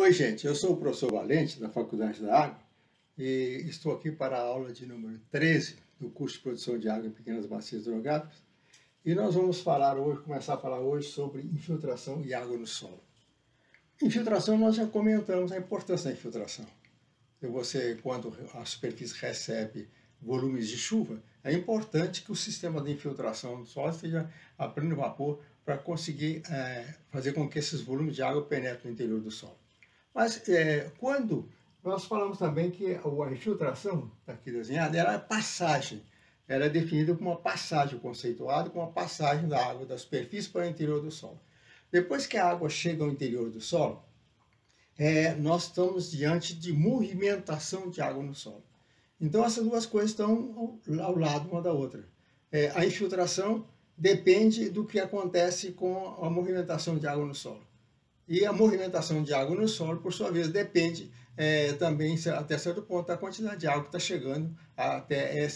Oi, gente, eu sou o professor Valente, da Faculdade da Água, e estou aqui para a aula de número 13 do curso de Produção de Água em Pequenas Bacias Hidrográficas, e nós vamos começar a falar hoje sobre infiltração e água no solo. Infiltração, nós já comentamos a importância da infiltração. Quando a superfície recebe volumes de chuva, é importante que o sistema de infiltração do solo esteja a pleno vapor para conseguir fazer com que esses volumes de água penetrem no interior do solo. Mas quando nós falamos também que a infiltração, aqui desenhada, era a passagem, era definida como uma passagem conceituada, como uma passagem da água da superfície para o interior do solo. Depois que a água chega ao interior do solo, nós estamos diante de movimentação de água no solo. Então essas duas coisas estão ao lado uma da outra. A infiltração depende do que acontece com a movimentação de água no solo. E a movimentação de água no solo, por sua vez, depende também, até certo ponto, da quantidade de água que está chegando até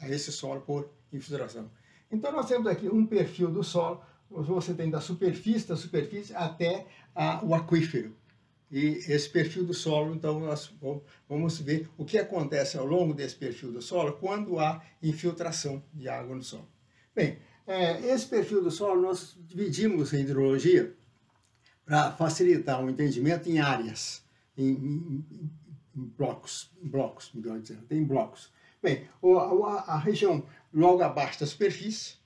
a esse solo por infiltração. Então, nós temos aqui um perfil do solo, você tem da superfície até o aquífero. E esse perfil do solo, então, nós vamos ver o que acontece ao longo desse perfil do solo quando há infiltração de água no solo. Bem, esse perfil do solo nós dividimos em hidrologia para facilitar o entendimento em áreas, em blocos, melhor dizendo, tem blocos. Bem, a região logo abaixo da superfície,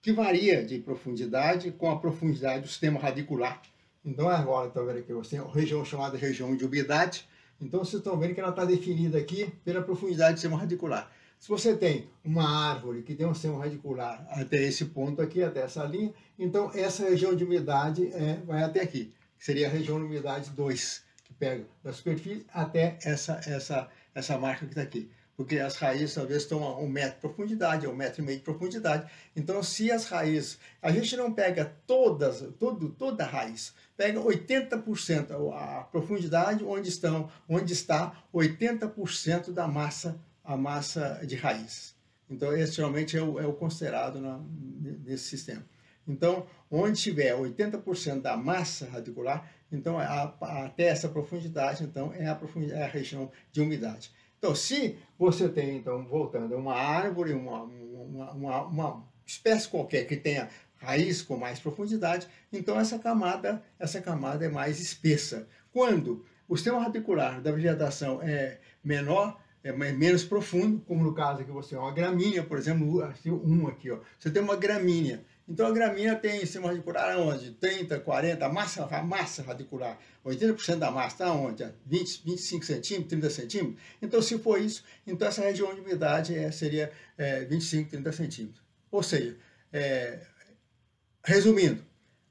que varia de profundidade com a profundidade do sistema radicular. Então agora estão vendo aqui, você tem a região chamada região de umidade. Então vocês estão vendo que ela está definida aqui pela profundidade do sistema radicular. Se você tem uma árvore que tem um sistema radicular até esse ponto aqui, até essa linha, então essa região de umidade vai até aqui, que seria a região de umidade 2, que pega da superfície até essa marca que está aqui. Porque as raízes talvez estão a 1 metro de profundidade, a 1,5 metro de profundidade. Então, se as raízes, a gente não pega toda a raiz, pega 80% a profundidade onde está 80% da massa, a massa de raízes. Então, esse geralmente é o considerado nesse sistema. Então, onde tiver 80% da massa radicular, então até essa profundidade, então é a região de umidade. Então, se você tem, então, voltando, uma árvore, uma espécie qualquer que tenha raiz com mais profundidade, então essa camada é mais espessa. Quando o sistema radicular da vegetação é menor, é menos profundo, como no caso aqui você tem uma gramínea, por exemplo, aqui, ó, você tem uma gramínea. Então a gramínea tem sistema radicular onde? 30, 40, a massa radicular, 80% da massa está onde? 20, 25 centímetros, 30 centímetros. Então se for isso, então essa região de umidade seria 25, 30 centímetros. Ou seja, resumindo,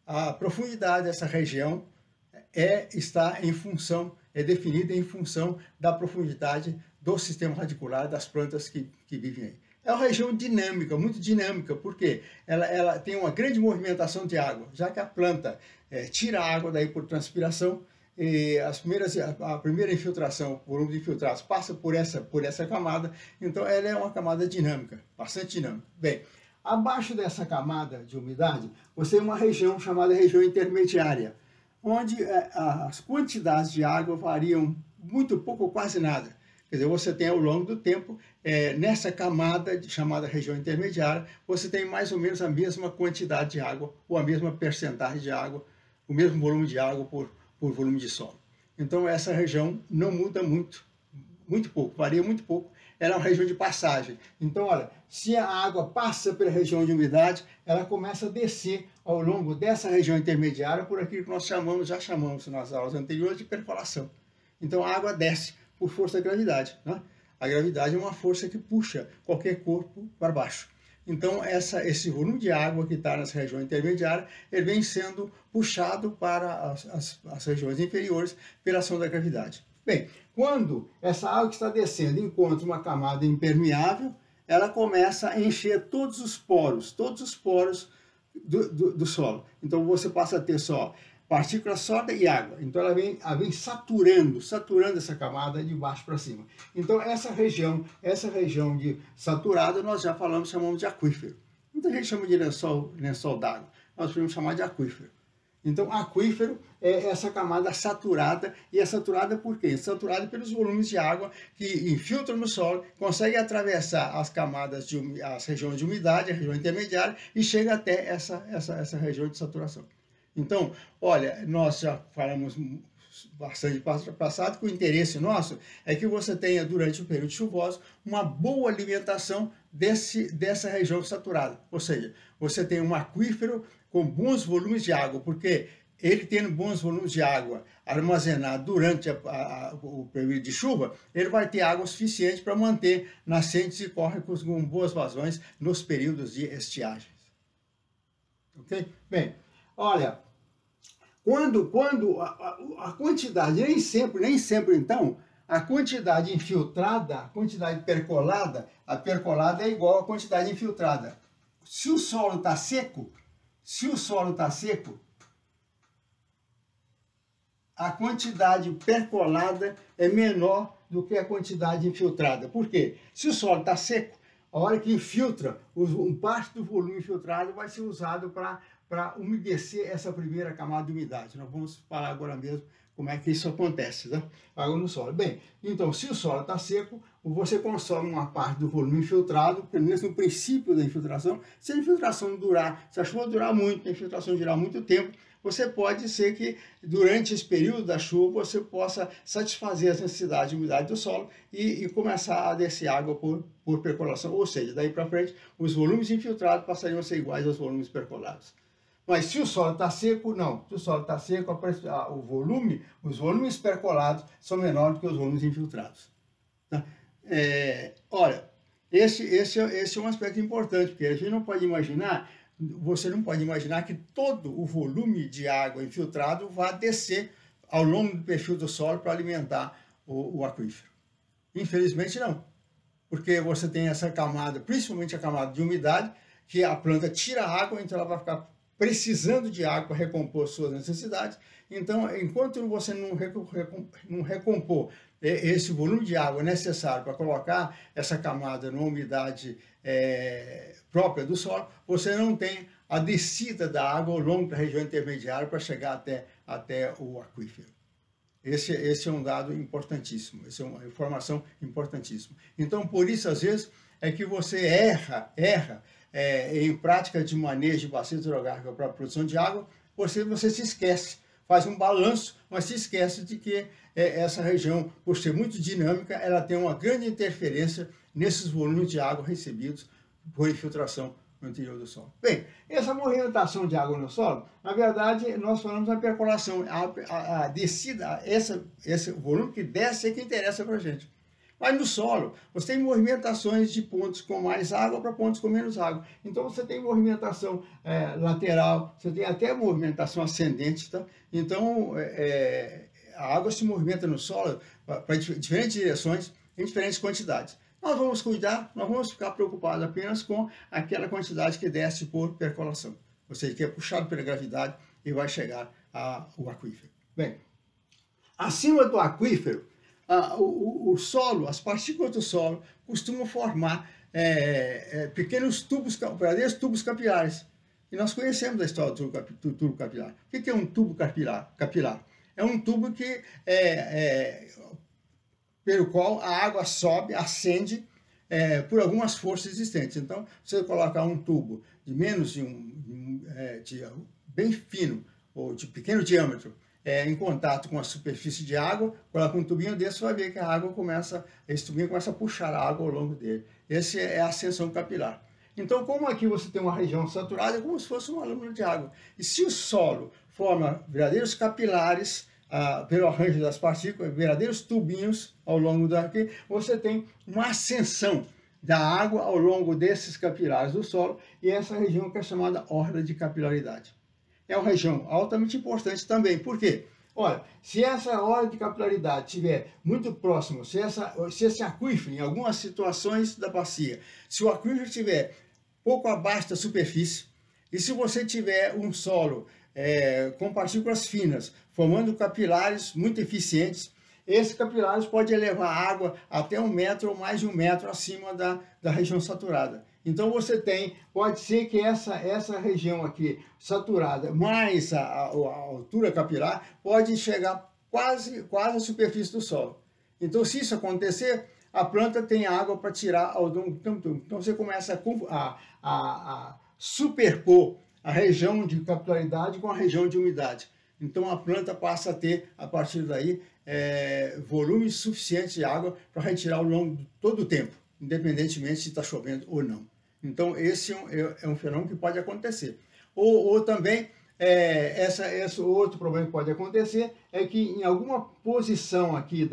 a profundidade dessa região é definida em função da profundidade do sistema radicular das plantas que vivem aí. É uma região dinâmica, muito dinâmica, porque ela tem uma grande movimentação de água, já que a planta tira a água daí por transpiração, e a primeira infiltração, o volume de infiltrados passa por essa camada, então ela é uma camada dinâmica, bastante dinâmica. Bem, abaixo dessa camada de umidade, você tem uma região chamada região intermediária, onde as quantidades de água variam muito pouco ou quase nada. Quer dizer, você tem ao longo do tempo, nessa camada chamada região intermediária, você tem mais ou menos a mesma quantidade de água, ou a mesma percentagem de água, o mesmo volume de água por volume de solo. Então essa região não muda muito pouco, varia muito pouco, ela é uma região de passagem. Então, olha, se a água passa pela região de umidade, ela começa a descer ao longo dessa região intermediária por aquilo que nós já chamamos nas aulas anteriores de percolação. Então a água desce por força da gravidade, né? A gravidade é uma força que puxa qualquer corpo para baixo. Então esse volume de água que está nessa região intermediária, ele vem sendo puxado para as regiões inferiores pela ação da gravidade. Bem, quando essa água que está descendo encontra uma camada impermeável, ela começa a encher todos os poros do solo. Então você passa a ter só partículas sólidas e água. Então ela vem saturando essa camada de baixo para cima. Então essa região de saturada nós já chamamos de aquífero. Muita gente chama de lençol d'água. Nós podemos chamar de aquífero. Então, aquífero é essa camada saturada, e é saturada por quê? Saturada pelos volumes de água que infiltram no solo, conseguem atravessar as camadas, as regiões de umidade, a região intermediária, e chega até essa região de saturação. Então, olha, nós já falamos bastante passado, que o interesse nosso é que você tenha, durante o período chuvoso, uma boa alimentação dessa região saturada. Ou seja, você tem um aquífero com bons volumes de água, porque ele tendo bons volumes de água armazenado durante o período de chuva, ele vai ter água suficiente para manter nascentes e córregos com boas vazões nos períodos de estiagens. Ok? Bem, olha, quando a quantidade, nem sempre então, a quantidade infiltrada, a quantidade percolada, a percolada é igual à quantidade infiltrada. Se o solo está seco, a quantidade percolada é menor do que a quantidade infiltrada. Por quê? Se o solo está seco, a hora que infiltra, parte do volume infiltrado vai ser usado para umedecer essa primeira camada de umidade. Nós vamos falar agora mesmo como é que isso acontece, né? Água no solo. Bem, então, se o solo está seco, você consome uma parte do volume infiltrado, pelo menos no princípio da infiltração. Se a infiltração durar, se a chuva durar muito, a infiltração durar muito tempo, você pode ser que, durante esse período da chuva, você possa satisfazer as necessidades de umidade do solo e começar a descer água por percolação. Ou seja, daí para frente, os volumes infiltrados passariam a ser iguais aos volumes percolados. Mas se o solo está seco, não. Se o solo está seco, os volumes percolados são menores do que os volumes infiltrados. Tá? Olha, esse é um aspecto importante, porque a gente não pode imaginar, você não pode imaginar que todo o volume de água infiltrado vá descer ao longo do perfil do solo para alimentar o aquífero. Infelizmente não, porque você tem essa camada, principalmente a camada de umidade, que a planta tira a água, então ela vai ficar precisando de água para recompor suas necessidades. Então, enquanto você não recompor esse volume de água necessário para colocar essa camada numa umidade própria do solo, você não tem a descida da água ao longo da região intermediária para chegar até o aquífero. Esse é um dado importantíssimo, essa é uma informação importantíssima. Então, por isso, às vezes, é que você erra em prática de manejo de bacia hidrográfica para a produção de água, você se esquece, faz um balanço, mas se esquece de que essa região, por ser muito dinâmica, ela tem uma grande interferência nesses volumes de água recebidos por infiltração no interior do solo. Bem, essa movimentação de água no solo, na verdade, nós falamos da percolação, a descida, esse volume que desce é que interessa para a gente. Mas no solo, você tem movimentações de pontos com mais água para pontos com menos água. Então, você tem movimentação lateral, você tem até movimentação ascendente. Tá? Então, a água se movimenta no solo para diferentes direções, em diferentes quantidades. Nós vamos ficar preocupados apenas com aquela quantidade que desce por percolação. Ou seja, que é puxado pela gravidade e vai chegar ao aquífero. Bem, acima do aquífero, o solo, as partículas do solo costumam formar pequenos verdadeiros tubos capilares. E nós conhecemos a história do tubo capilar. O que é um tubo capilar? É um tubo pelo qual a água sobe, ascende por algumas forças existentes. Então, se você colocar um tubo de menos bem fino ou de pequeno diâmetro, em contato com a superfície de água, coloca um tubinho desse, você vai ver que esse tubinho começa a puxar a água ao longo dele. Essa é a ascensão capilar. Então, como aqui você tem uma região saturada, é como se fosse uma lâmina de água. E se o solo forma verdadeiros capilares, pelo arranjo das partículas, verdadeiros tubinhos ao longo daqui, você tem uma ascensão da água ao longo desses capilares do solo, e essa região que é chamada orla de capilaridade. É uma região altamente importante também. Por quê? Olha, se essa orla de capilaridade estiver muito próximo, se esse aquífero, em algumas situações da bacia, se o aquífero estiver pouco abaixo da superfície, e se você tiver um solo com partículas finas, formando capilares muito eficientes, esses capilares podem elevar a água até 1 metro ou mais de 1 metro acima da região saturada. Então você tem, pode ser que essa região aqui saturada, mais a altura capilar, pode chegar quase à superfície do solo. Então, se isso acontecer, a planta tem água para tirar ao longo do tempo todo. Então você começa a superpor a região de capilaridade com a região de umidade. Então a planta passa a ter, a partir daí, volume suficiente de água para retirar ao longo de todo o tempo, independentemente se está chovendo ou não. Então esse é um fenômeno que pode acontecer. Ou também, esse outro problema que pode acontecer é que em alguma posição aqui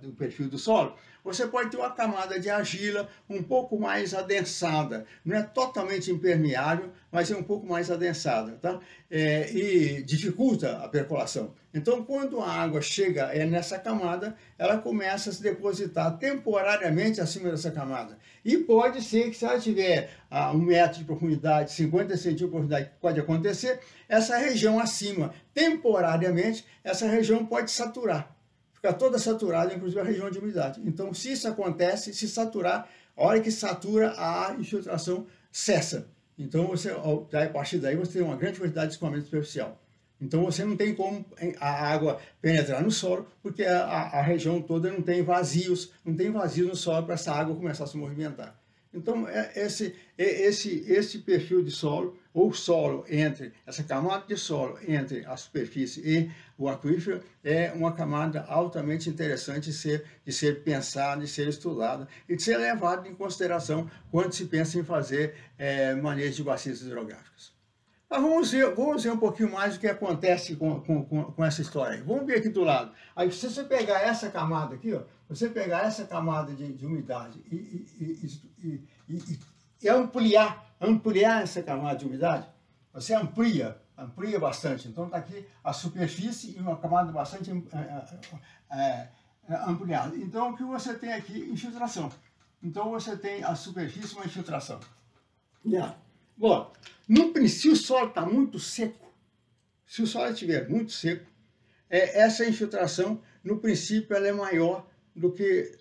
do perfil do solo, você pode ter uma camada de argila um pouco mais adensada. Não é totalmente impermeável, mas é um pouco mais adensada, tá? E dificulta a percolação. Então, quando a água chega nessa camada, ela começa a se depositar temporariamente acima dessa camada. E pode ser que, se ela tiver 1 metro de profundidade, 50 centímetros de profundidade, pode acontecer, essa região acima, temporariamente, essa região pode saturar. Fica toda saturada, inclusive a região de umidade. Então, se isso acontece, se saturar, a hora que satura, a infiltração cessa. Então, a partir daí, você tem uma grande quantidade de escoamento superficial. Então, você não tem como a água penetrar no solo, porque a região toda não tem vazios no solo para essa água começar a se movimentar. Então, esse perfil de solo, ou solo entre, essa camada de solo entre a superfície e o aquífero, é uma camada altamente interessante de ser pensada, de ser estudada e de ser levada em consideração quando se pensa em fazer manejo de bacias hidrográficas. Mas vamos ver um pouquinho mais o que acontece com essa história aí. Vamos ver aqui do lado. Aí, se você pegar essa camada aqui, ó, você pegar essa camada de umidade e ampliar essa camada de umidade, você amplia bastante. Então, está aqui a superfície e uma camada bastante ampliada. Então, o que você tem aqui? Infiltração. Então, você tem a superfície e uma infiltração. Bom, no princípio, se o solo está muito seco, se o solo estiver muito seco, essa infiltração, no princípio, ela é maior do que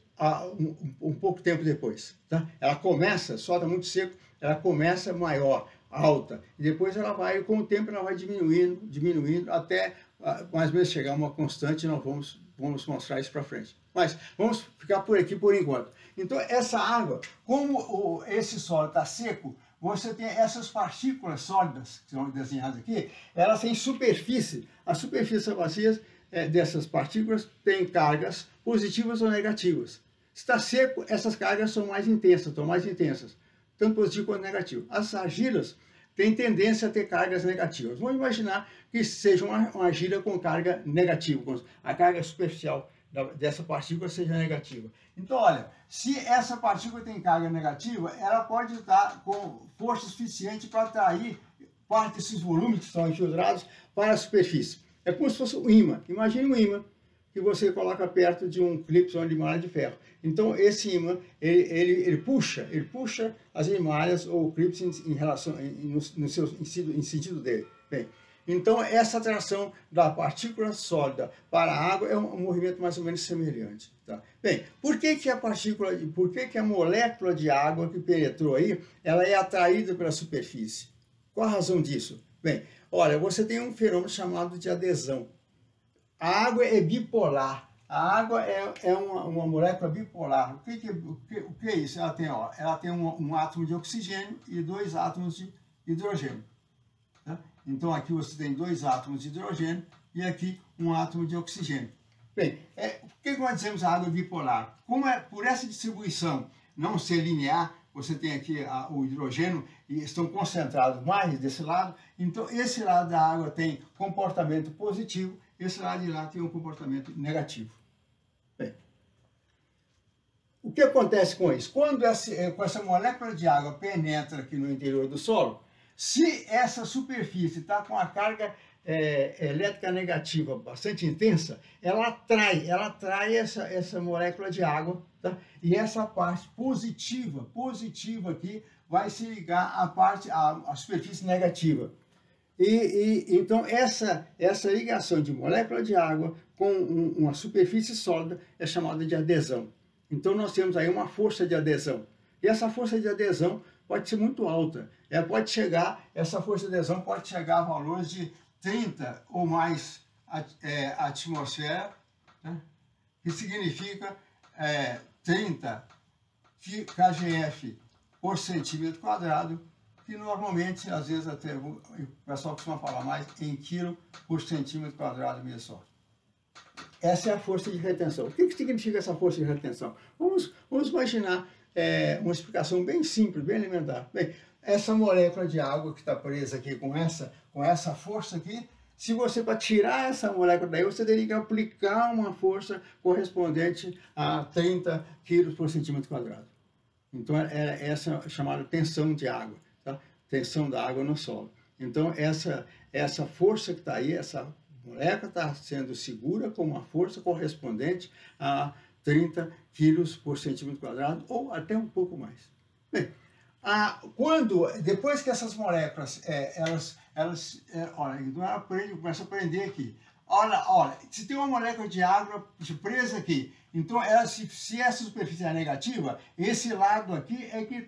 um pouco tempo depois. Tá? Ela começa, o solo está muito seco, ela começa maior, alta, e depois ela vai, com o tempo, ela vai diminuindo, até mais ou menos chegar a uma constante, e nós vamos mostrar isso para frente. Mas vamos ficar por aqui por enquanto. Então, essa água, como esse solo está seco, você tem essas partículas sólidas, que são desenhadas aqui, elas têm superfície. A superfície das bacias dessas partículas tem cargas positivas ou negativas. Se está seco, essas cargas são mais intensas, tanto positivo quanto negativo. As argilas têm tendência a ter cargas negativas. Vamos imaginar que seja uma argila com carga negativa, a carga superficial dessa partícula seja negativa. Então, olha, se essa partícula tem carga negativa, ela pode estar com força suficiente para atrair parte desses volumes que estão infiltrados para a superfície. É como se fosse um ímã. Imagine um ímã que você coloca perto de um clipe de malha de ferro. Então, esse ímã, ele puxa as emalhas ou clips em relação, em sentido dele. Bem, então, essa atração da partícula sólida para a água é um movimento mais ou menos semelhante. Tá? Bem, por que a molécula de água que penetrou aí, ela é atraída pela superfície? Qual a razão disso? Bem, olha, você tem um fenômeno chamado de adesão. A água é bipolar. A água é uma molécula bipolar. O que é isso? Ela tem um átomo de oxigênio e 2 átomos de hidrogênio. Tá? Então, aqui você tem 2 átomos de hidrogênio e aqui um átomo de oxigênio. Bem, por que nós dizemos a água bipolar? Como por essa distribuição não ser linear, você tem aqui o hidrogênio e estão concentrados mais desse lado, então esse lado da água tem comportamento positivo, esse lado de lá tem um comportamento negativo. Bem, o que acontece com isso? Quando com essa molécula de água penetra aqui no interior do solo, se essa superfície está com a carga elétrica negativa bastante intensa, ela atrai essa molécula de água, tá? E essa parte positiva aqui vai se ligar à superfície negativa. Então essa ligação de molécula de água com uma superfície sólida é chamada de adesão. Então nós temos aí uma força de adesão. E essa força de adesão pode ser muito alta. Essa força de adesão pode chegar a valores de 30 ou mais atmosfera, né? Que significa 30 kgf por centímetro quadrado, que normalmente, às vezes até o pessoal costuma falar mais em quilo por centímetro quadrado mesmo só. Essa é a força de retenção. O que significa essa força de retenção? Vamos imaginar uma explicação bem simples, bem elementar. Bem, essa molécula de água que está presa aqui com essa força aqui, se você, para tirar essa molécula daí, você teria que aplicar uma força correspondente a 30 kg por centímetro quadrado. Então, essa é chamada tensão de água, tá? Tensão da água no solo. Então, essa força que está aí, essa molécula está sendo segura com uma força correspondente a 30 kg por centímetro quadrado, ou até um pouco mais. Bem, depois que essas moléculas, olha, então ela começa a prender aqui. Olha, se tem uma molécula de água presa aqui, então se essa superfície é negativa, esse lado aqui é que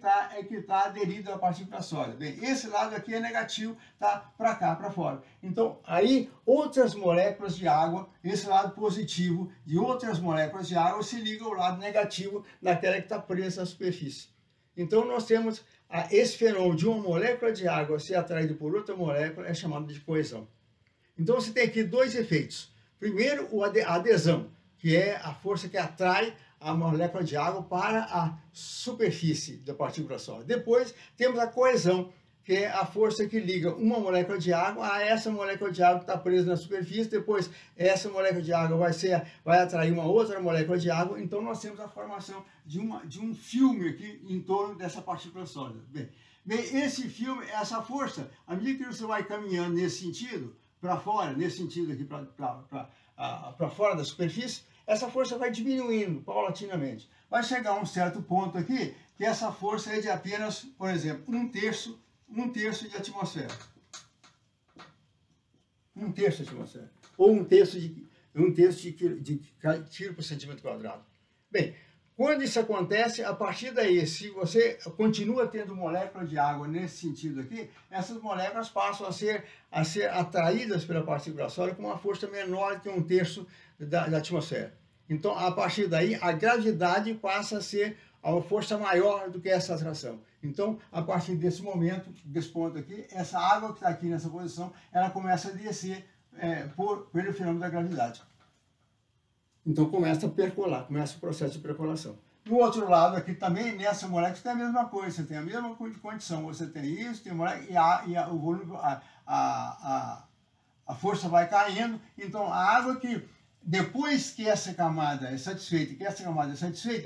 tá aderido à partícula sólida. Bem, esse lado aqui é negativo, tá para cá, para fora. Então, aí outras moléculas de água, esse lado positivo de outras moléculas de água se liga ao lado negativo daquela que está presa à superfície. Então, nós temos esse fenômeno de uma molécula de água ser atraída por outra molécula, é chamado de coesão. Então, você tem aqui dois efeitos. Primeiro, a adesão, que é a força que atrai a molécula de água para a superfície da partícula sólida. Depois, temos a coesão, que é a força que liga uma molécula de água a essa molécula de água que está presa na superfície. Depois, essa molécula de água vai atrair uma outra molécula de água. Então, nós temos a formação de um filme aqui em torno dessa partícula sólida. Bem, esse filme, essa força, à medida que você vai caminhando nesse sentido, para fora, nesse sentido aqui, para fora da superfície, essa força vai diminuindo paulatinamente. Vai chegar a um certo ponto aqui, que essa força é de apenas, por exemplo, um terço de atmosfera. Um terço de atmosfera. Ou um terço de quilo por centímetro quadrado. Bem, quando isso acontece, a partir daí, se você continua tendo molécula de água nesse sentido aqui, essas moléculas passam a ser atraídas pela partícula sólida com uma força menor que um terço da atmosfera. Então, a partir daí, a gravidade passa a ser uma força maior do que essa atração. Então, a partir desse momento, desse ponto aqui, essa água que está aqui nessa posição, ela começa a descer pelo fenômeno da gravidade. Então começa a percolar, começa o processo de percolação. Do outro lado aqui também, nessa molécula, você tem a mesma coisa, você tem a mesma condição, você tem isso, tem molécula, o volume, a força vai caindo, então a água que, depois que essa camada é satisfeita,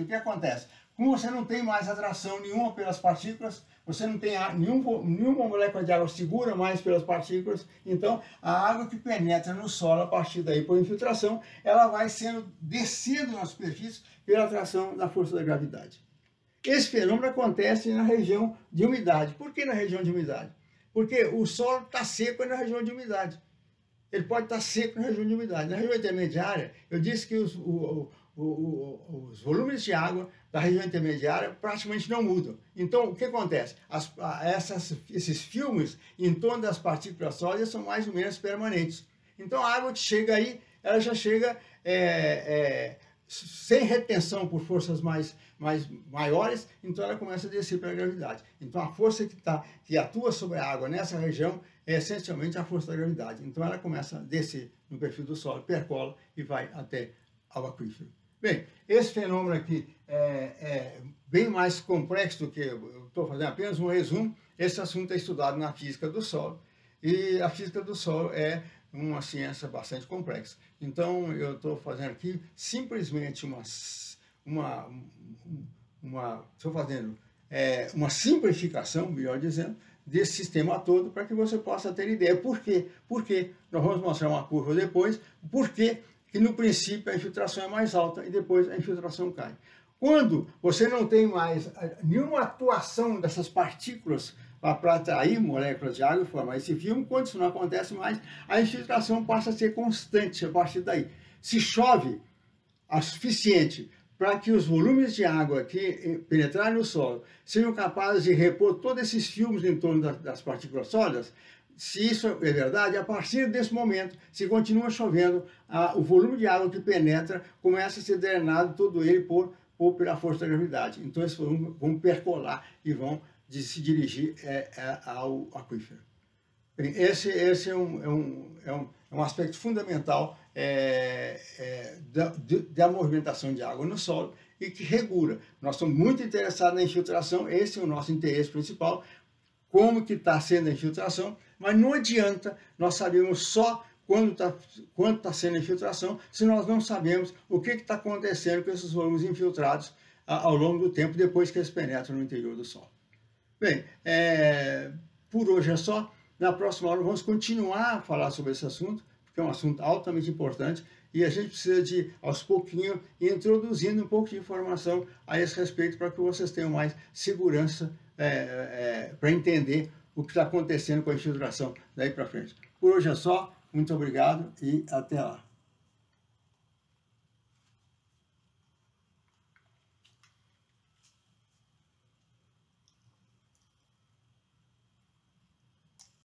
o que acontece? Como você não tem mais atração nenhuma pelas partículas, você não tem nenhuma molécula de água segura mais pelas partículas, então a água que penetra no solo a partir daí por infiltração, ela vai descendo na superfície pela atração da força da gravidade. Esse fenômeno acontece na região de umidade. Por que na região de umidade? Porque o solo está seco na região de umidade. Ele pode estar seco na região de umidade. Na região intermediária, eu disse que os volumes de água da região intermediária praticamente não mudam. Então, o que acontece? Esses filmes em torno das partículas sólidas são mais ou menos permanentes. Então, a água que chega aí, ela já chega sem retenção por forças maiores, então ela começa a descer pela gravidade. Então, a força que atua sobre a água nessa região é essencialmente a força da gravidade. Então, ela começa a descer no perfil do solo, percola e vai até ao aquífero. Bem, esse fenômeno aqui é bem mais complexo do que eu estou fazendo apenas um resumo. Esse assunto é estudado na física do solo, e a física do solo é uma ciência bastante complexa. Então, eu estou fazendo aqui simplesmente uma simplificação, melhor dizendo, desse sistema todo, para que você possa ter ideia. Por quê? Porque nós vamos mostrar uma curva depois, porque que no princípio a infiltração é mais alta e depois a infiltração cai. Quando você não tem mais nenhuma atuação dessas partículas para atrair moléculas de água e formar esse filme, quando isso não acontece mais, a infiltração passa a ser constante a partir daí. Se chove o suficiente para que os volumes de água que penetrarem no solo sejam capazes de repor todos esses filmes em torno das partículas sólidas. Se isso é verdade, a partir desse momento, se continua chovendo, o volume de água que penetra começa a ser drenado todo ele pela força da gravidade. Então, esses volumes vão percolar e vão se dirigir ao aquífero. Bem, esse é um aspecto fundamental da movimentação de água no solo e que regula. Nós estamos muito interessados na infiltração, esse é o nosso interesse principal, como que está sendo a infiltração, mas não adianta nós sabermos só quando está sendo a infiltração, se nós não sabemos o que está acontecendo com esses volumes infiltrados ao longo do tempo, depois que eles penetram no interior do solo. Bem, por hoje é só. Na próxima aula vamos continuar a falar sobre esse assunto, porque é um assunto altamente importante e a gente precisa de, aos pouquinhos, ir introduzindo um pouco de informação a esse respeito para que vocês tenham mais segurança para entender o que está acontecendo com a infiltração daí para frente. Por hoje é só, muito obrigado e até lá.